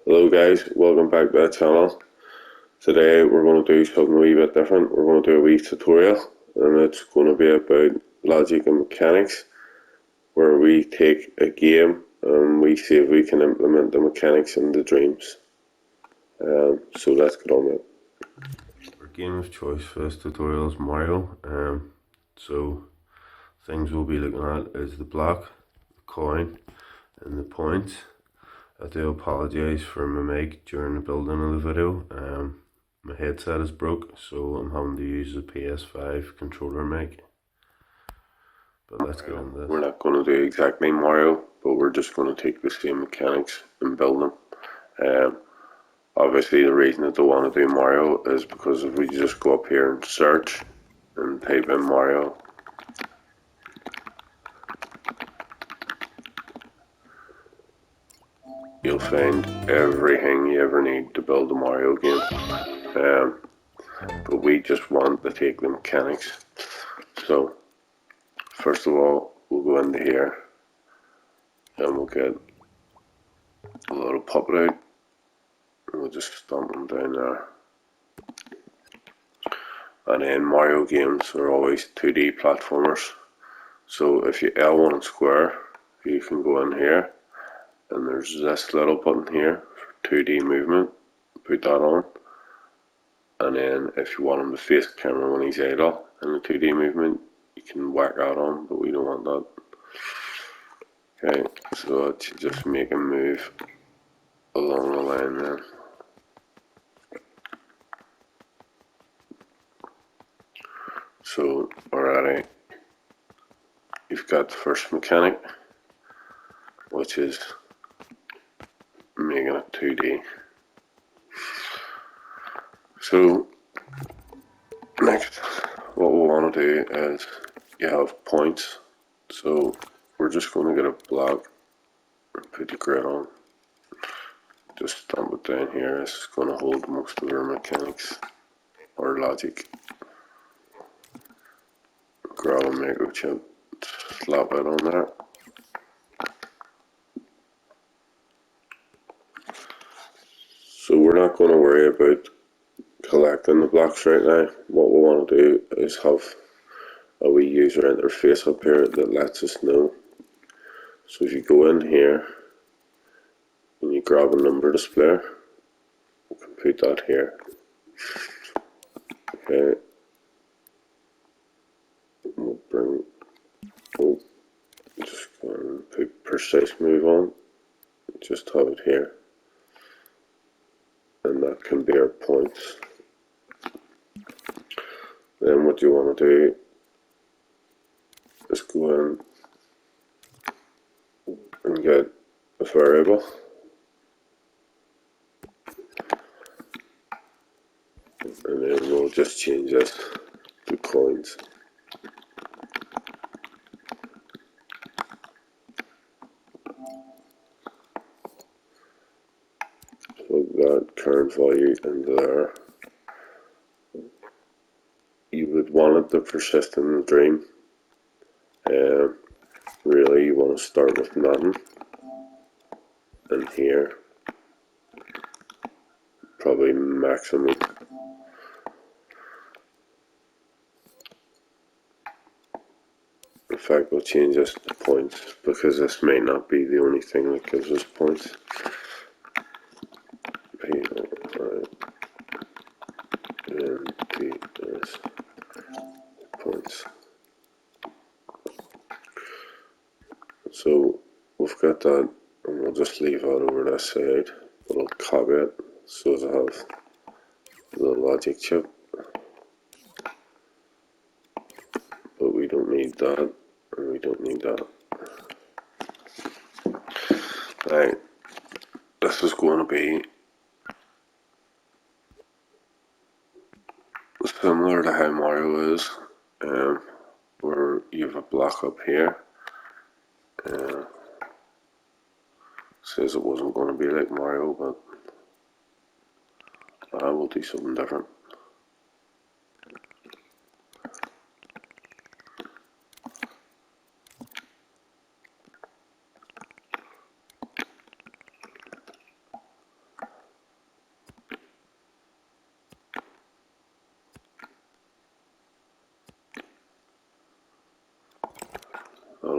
Hello guys, welcome back to the channel. Today we're going to do something a wee bit different. We're going to do a wee tutorial and it's going to be about logic and mechanics, where we take a game and we see if we can implement the mechanics in the dreams. So let's get on with it. Our game of choice for this tutorial is Mario. So things we'll be looking at is the block, the coin and the points. I do apologise for my mic during the building of the video. My headset is broke, so I'm having to use the PS5 controller mic. But let's get into this. We're not going to do exactly Mario, but we're just going to take the same mechanics and build them. Obviously the reason I don't want to do Mario is because if we just go up here and search and type in Mario, you'll find everything you ever need to build a Mario game. But we just want to take the mechanics. So first of all, we'll go into here and we'll get a little puppet out and we'll just stomp them down there. And then Mario games are always 2D platformers. So if you L1 and square, you can go in here and there's this little button here for 2D movement. Put that on. And then if you want him to face the camera when he's idle in the 2D movement, you can whack that on, but we don't want that. Okay, so it should just make him move along the line there. So already you've got the first mechanic, which is making it 2D. So next, what we want to do is you have points. So we're just going to get a block and put the grid on. Just stamp it down here. This is going to hold most of our mechanics or logic. Grab a microchip, slap it on there. So we're not going to worry about collecting the blocks right now. What we want to do is have a wee user interface up here that lets us know. So if you go in here and you grab a number display, we can put that here. Okay. We'll bring, we'll just go and put precise move on. Just have it here. And that can be our points. Then what you want to do is go in and get a variable. And then we'll just change this to coins. Plug that current value into there. You would want it to persist in the dream. Really, you want to start with nothing. And here, probably maximum. In fact, we'll change this to points because this may not be the only thing that gives us points. Points. So we've got that, and we'll just leave that over this side. But I'll copy it so as I have the logic chip. But we don't need that, and we don't need that. Right, this is going to be similar to how Mario is, where you have a block up here. Says it wasn't going to be like Mario, but I will do something different.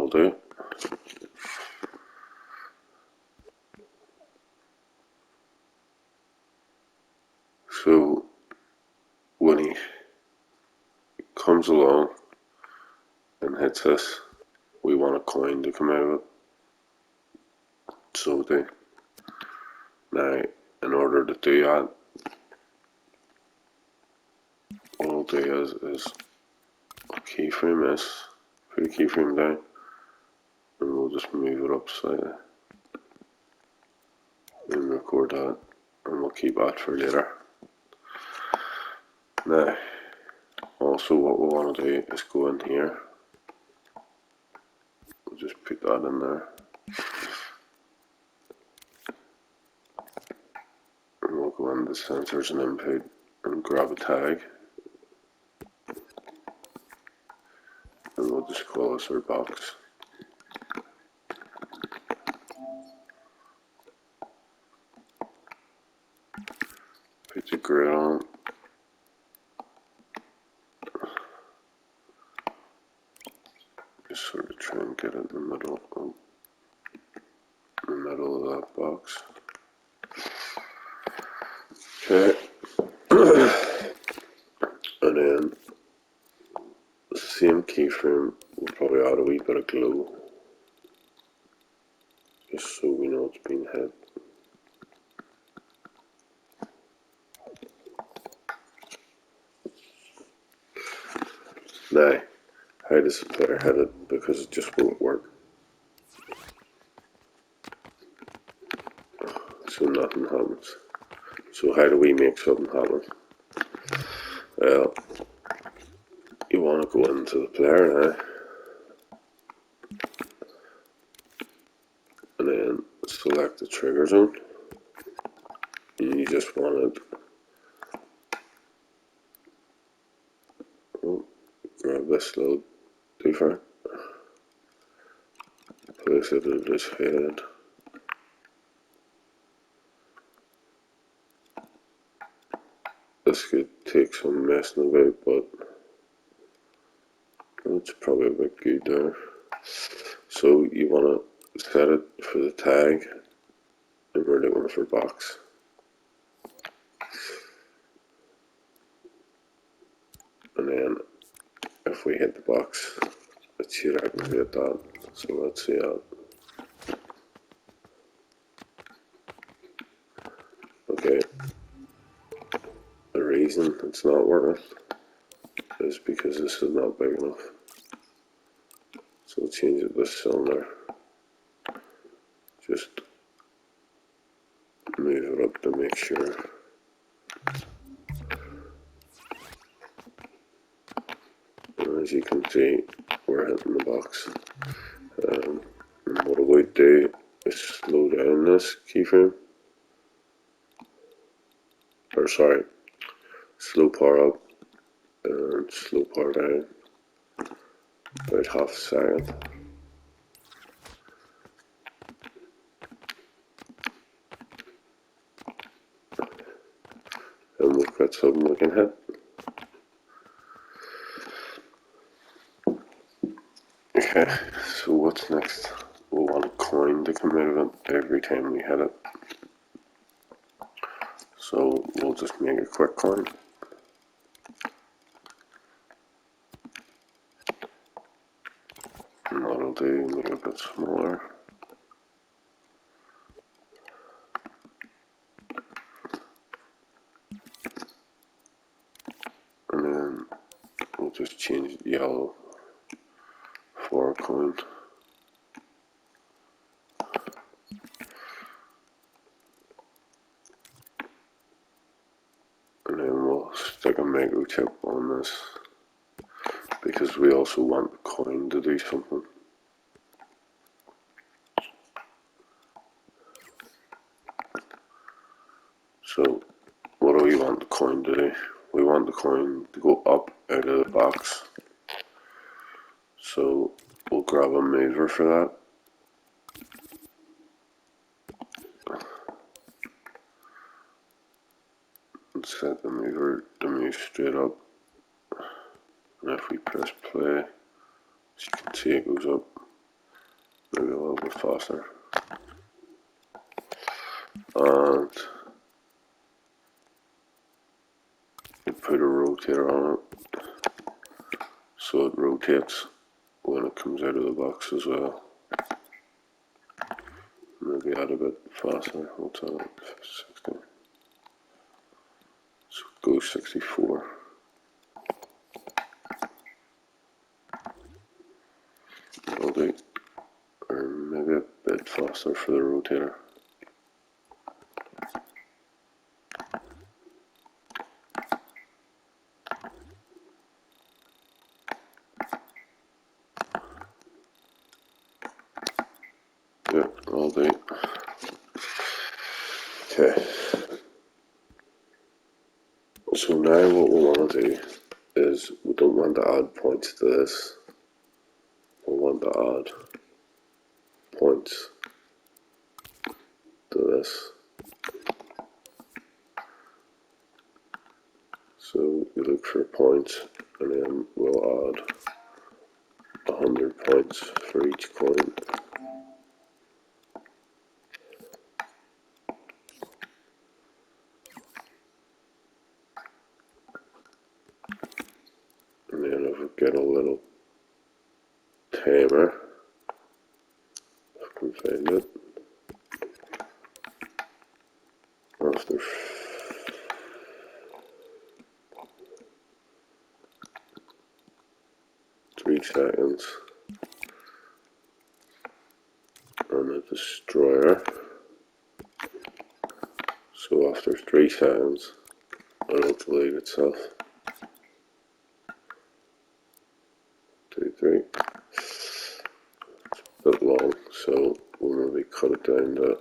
that'll do. So when he comes along and hits us, we want a coin to come out of it. So now, in order to do that, what I'll do is I'll keyframe this, put the keyframe down, and we'll just move it up slightly and record that, and we'll keep that for later. Now, also what we want to do is go in here, we'll just put that in there, and we'll go into sensors and input and grab a tag, and we'll just call this our box. Put the grid on, just sort of try and get it in the middle of that box. Okay, and then the same keyframe, we'll probably add a wee bit of glow, just so we know it's been hit. Now, how does the player hit it? Because it just won't work. So nothing happens. So how do we make something happen? Well, you want to go into the player now, and then select the trigger zone, and you just want to grab this little doofer, place it in his head, this could take some messing about, but it's probably a bit good there. So you want to set it for the tag, and we're looking for box. And then if we hit the box, it should activate that. So let's see that. Okay. The reason it's not working is because this is not big enough. So we'll change it to this cylinder. Just move it up to make sure. And as you can see, we're hitting the box. And what I would do is slow down this keyframe. Or sorry, slow power up and slow power down. About half a second. And we've got something we can hit. Okay, so what's next? We'll want a coin to come out of it every time we hit it. So we'll just make a quick coin. And that'll do, make it a bit smaller. And then we'll just change it yellow for a coin. And then we'll stick a microchip on this, because we also want the coin to do something. So what do we want the coin to do? We want the coin to go up out of the box. So we'll grab a mover for that. And set the mover to move straight up. And if we press play, as you can see, it goes up. little bit faster. And you put a rotator on it so it rotates when it comes out of the box as well. Maybe add a bit faster. What's that? 60. So go 64. I'll do, or maybe a bit faster for the rotator. Yeah, I'll do. Okay. So now what we want to do is we don't want to add points to this. We want to add points to this. So we look for points and then we'll add 100 points for each coin. And then if we get a little timer, if I can find it, after 3 seconds on the destroyer. So after 3 seconds, it'll delete itself. 2, 3. It's a bit long, so we'll maybe cut it down to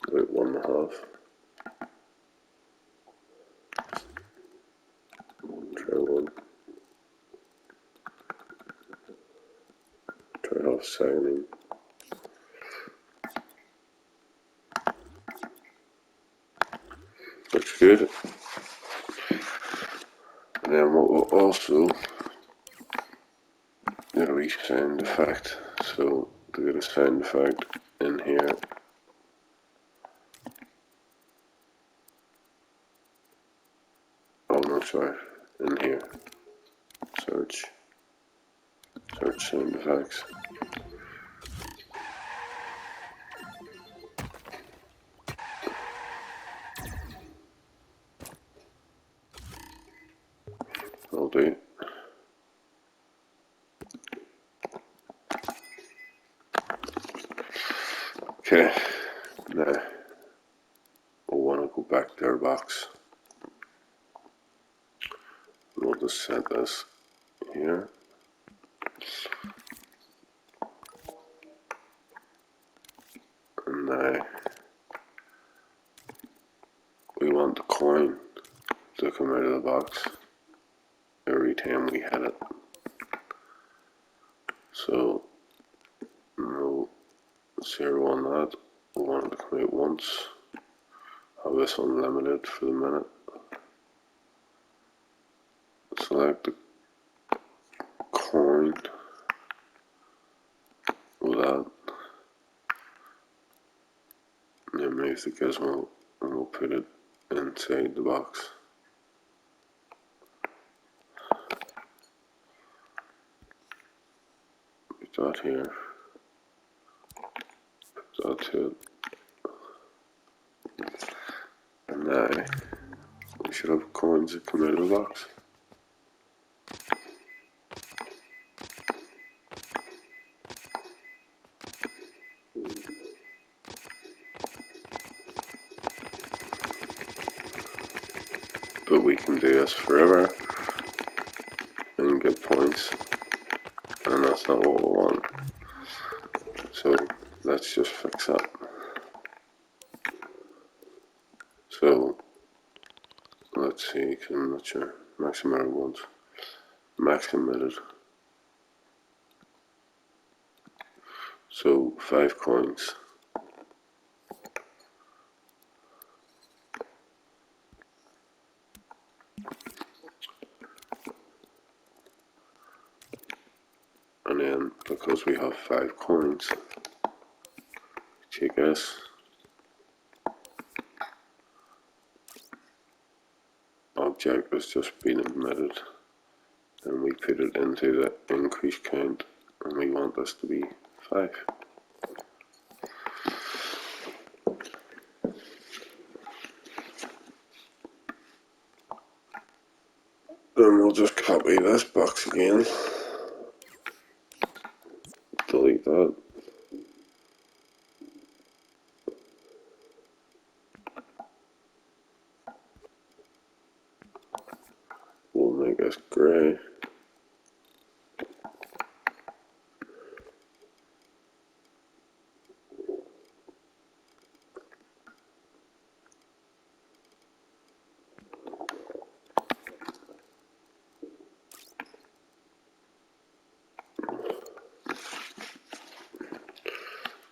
about 1.5. Try 1. Try half second. Looks good. And then what we'll also get a wee sound effect. So to get a sound effect in here, oh no, sorry, in here, search sound effects. I'll do. Okay, now we'll want to go back to our box. We'll just set this here. And now we want the coin to come out of the box every time we hit it. So we'll 0 on that. We want it to come out once. Have this unlimited for the minute. Select the coin with that. And then move the gizmo and we'll put it inside the box. Put that here. Put that to it. And now we should have coins that come out of the box. But we can do this forever and get points, and that's not what we want. So let's just fix that. So let's see, because I'm not sure. Max amount of ones. Max emitted. So 5 coins. And then because we have 5 coins. Take this. Object has just been emitted, and we put it into the increase count, and we want this to be 5. Then we'll just copy this box again, delete that. We'll make this grey.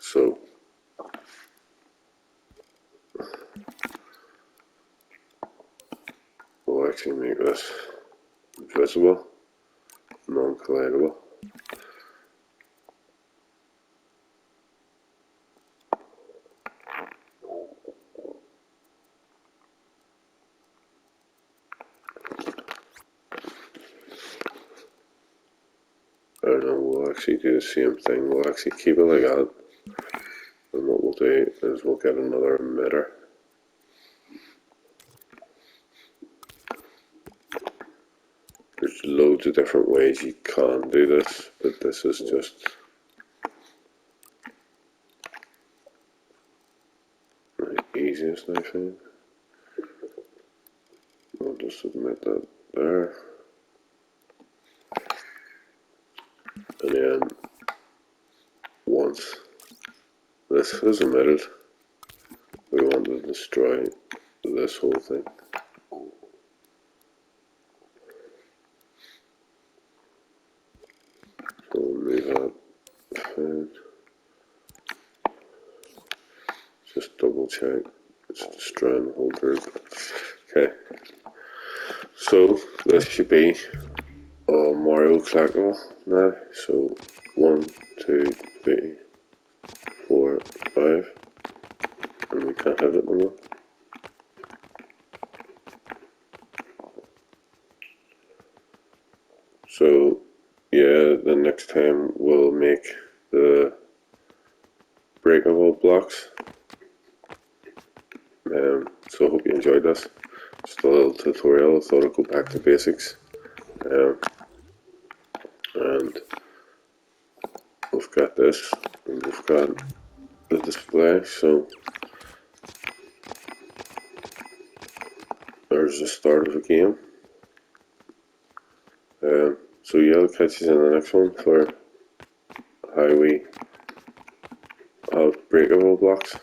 So we'll actually make this visible, non-collidable. And then we'll actually do the same thing. We'll actually keep it like that. And what we'll do is we'll get another emitter. There's loads of different ways you can do this, but this is just the easiest, I think. I'll just submit that there. And then once this is emitted, we want to destroy this whole thing. So we'll move that fine. Just double check it's destroying the whole group. Okay, so this should be all Mario collectible now. So 1, 2, 3, 4, 5, and we can't have it no more. So yeah, the next time we'll make the breakable blocks. So I hope you enjoyed this. Just a little tutorial. I thought I'd go back to basics. And we've got this, and we've got the display. So there's the start of the game. So yeah, I'll catch you in the next one for how we have breakable blocks.